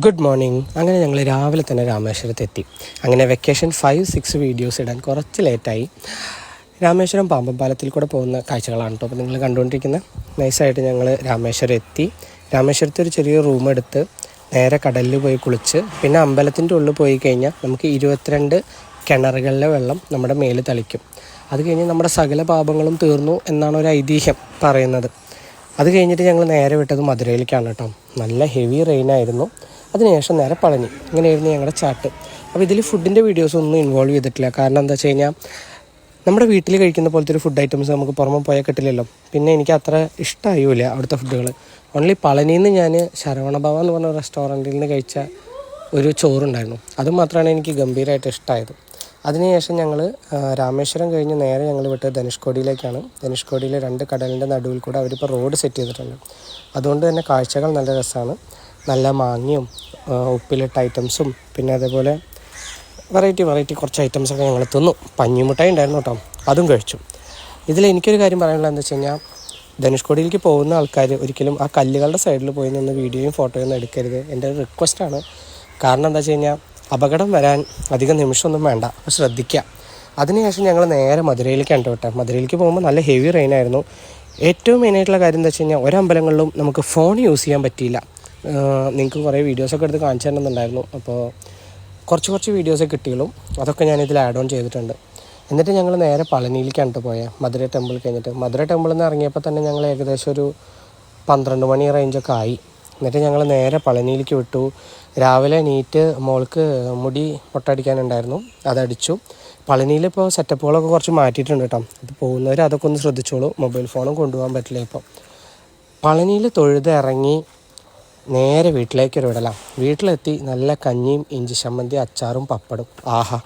Good morning. അങ്ങനെ ഞങ്ങൾ രാവിലെ തന്നെ രാമേശ്വരത്തെത്തി. അങ്ങനെ വെക്കേഷൻ 5-6 വീഡിയോസ് ഇടാൻ കുറച്ച് ലേറ്റായി. രാമേശ്വരം പാമ്പൻ പാലത്തിൽ കൂടെ പോകുന്ന കാഴ്ചകളാണ് കേട്ടോ അപ്പോൾ നിങ്ങൾ കണ്ടുകൊണ്ടിരിക്കുന്നത്. നൈസായിട്ട് ഞങ്ങൾ രാമേശ്വരം എത്തി. രാമേശ്വരത്ത് ഒരു ചെറിയ റൂം എടുത്ത് നേരെ കടലിൽ പോയി കുളിച്ച് പിന്നെ അമ്പലത്തിൻ്റെ ഉള്ളിൽ പോയി കഴിഞ്ഞാൽ നമുക്ക് 22 കിണറുകളിലെ വെള്ളം നമ്മുടെ മേല് തളിക്കും. അത് കഴിഞ്ഞ് നമ്മുടെ സകല പാപങ്ങളും തീർന്നു എന്നാണ് ഒരു ഐതിഹ്യം പറയുന്നത്. അത് കഴിഞ്ഞിട്ട് ഞങ്ങൾ നേരെ വിട്ടത് മധുരയിലേക്കാണ് കേട്ടോ. നല്ല ഹെവി റെയിനായിരുന്നു. അതിനുശേഷം നേരെ പളനി. ഇങ്ങനെയായിരുന്നു ഞങ്ങളുടെ ചാട്ട്. അപ്പോൾ ഇതിൽ ഫുഡിൻ്റെ വീഡിയോസൊന്നും ഇൻവോൾവ് ചെയ്തിട്ടില്ല. കാരണം എന്താ വെച്ച് കഴിഞ്ഞാൽ നമ്മുടെ വീട്ടിൽ കഴിക്കുന്ന പോലത്തെ ഒരു ഫുഡ് ഐറ്റംസ് നമുക്ക് പുറമെ പോയാൽ കിട്ടില്ലല്ലോ. പിന്നെ എനിക്ക് അത്ര ഇഷ്ടമായില്ല അവിടുത്തെ ഫുഡുകൾ. ഓൺലി പളനിയിൽ നിന്ന് ഞാൻ ശരവണഭവൻ എന്ന് പറഞ്ഞ റെസ്റ്റോറൻറ്റിൽ നിന്ന് കഴിച്ച ഒരു ചോറുണ്ടായിരുന്നു. അത് മാത്രമാണ് എനിക്ക് ഗംഭീരമായിട്ട് ഇഷ്ടമായത്. അതിനുശേഷം ഞങ്ങൾ രാമേശ്വരം കഴിഞ്ഞ് നേരെ ഞങ്ങൾ വിട്ടത് ധനുഷ്കോടിയിലേക്കാണ്. ധനുഷ്കോടിയിലെ 2 കടലിൻ്റെ നടുവിൽ കൂടെ അവരിപ്പോൾ റോഡ് സെറ്റ് ചെയ്തിട്ടുണ്ട്. അതുകൊണ്ട് തന്നെ കാഴ്ചകൾ നല്ല രസമാണ്. നല്ല മാങ്ങയും ഉപ്പിലിട്ട ഐറ്റംസും പിന്നെ അതേപോലെ വെറൈറ്റി കുറച്ച് ഐറ്റംസൊക്കെ ഞങ്ങൾ തിന്നു. പഞ്ഞിമുട്ടായി ഉണ്ടായിരുന്നു കേട്ടോ, അതും കഴിച്ചു. ഇതിൽ എനിക്കൊരു കാര്യം പറയാനുള്ളത് എന്താ വെച്ച് കഴിഞ്ഞാൽ ധനുഷ്കോടിയിലേക്ക് പോകുന്ന ആൾക്കാർ ഒരിക്കലും ആ കല്ലുകളുടെ സൈഡിൽ പോയി നിന്ന് വീഡിയോയും ഫോട്ടോയും ഒന്നും എടുക്കരുത്. എൻ്റെ ഒരു റിക്വസ്റ്റാണ്. കാരണം എന്താ വെച്ച് കഴിഞ്ഞാൽ അപകടം വരാൻ അധികം നിമിഷമൊന്നും വേണ്ട, അപ്പോൾ ശ്രദ്ധിക്കുക. അതിനുശേഷം ഞങ്ങൾ നേരെ മധുരയിലേക്കാണ് കേട്ടോ. മധുരയിലേക്ക് പോകുമ്പോൾ നല്ല ഹെവി റെയിനായിരുന്നു. ഏറ്റവും മെയിനായിട്ടുള്ള കാര്യം എന്താ വെച്ച് കഴിഞ്ഞാൽ ഒരമ്പലങ്ങളിലും നമുക്ക് ഫോൺ യൂസ് ചെയ്യാൻ പറ്റിയില്ല. നിങ്ങൾക്ക് കുറേ വീഡിയോസൊക്കെ എടുത്ത് കാണിച്ചു തരുന്നുണ്ടായിരുന്നു. അപ്പോൾ കുറച്ച് വീഡിയോസൊക്കെ കിട്ടിയുള്ളൂ. അതൊക്കെ ഞാനിതിൽ ആഡ് ഓൺ ചെയ്തിട്ടുണ്ട്. എന്നിട്ട് ഞങ്ങൾ നേരെ പളനിയിലേക്കാണ് പോയത്. മധുര ടെമ്പിൾ കഴിഞ്ഞിട്ട് മധുര ടെമ്പിളിൽ നിന്ന് ഇറങ്ങിയപ്പോൾ തന്നെ ഞങ്ങൾ ഏകദേശം ഒരു 12 മണി റേഞ്ചൊക്കെ ആയി. എന്നിട്ട് ഞങ്ങൾ നേരെ പളനിയിലേക്ക് വിട്ടു. രാവിലെ എണീറ്റ് മോൾക്ക് മുടി മുട്ടടിക്കാനുണ്ടായിരുന്നു, അതടിച്ചു. പളനിയിലിപ്പോൾ സെറ്റപ്പുകളൊക്കെ കുറച്ച് മാറ്റിയിട്ടുണ്ട് കേട്ടോ. അത് പോകുന്നവർ അതൊക്കെ ഒന്ന് ശ്രദ്ധിച്ചോളൂ. മൊബൈൽ ഫോണും കൊണ്ടുപോകാൻ പറ്റില്ല. ഇപ്പോൾ പളനിയിൽ തൊഴുത് ഇറങ്ങി നേരെ വീട്ടിലേക്കൊരു വിടലാം. വീട്ടിലെത്തി നല്ല കഞ്ഞിയും ഇഞ്ചി ചമ്മന്തി അച്ചാറും പപ്പടും. ആഹാ.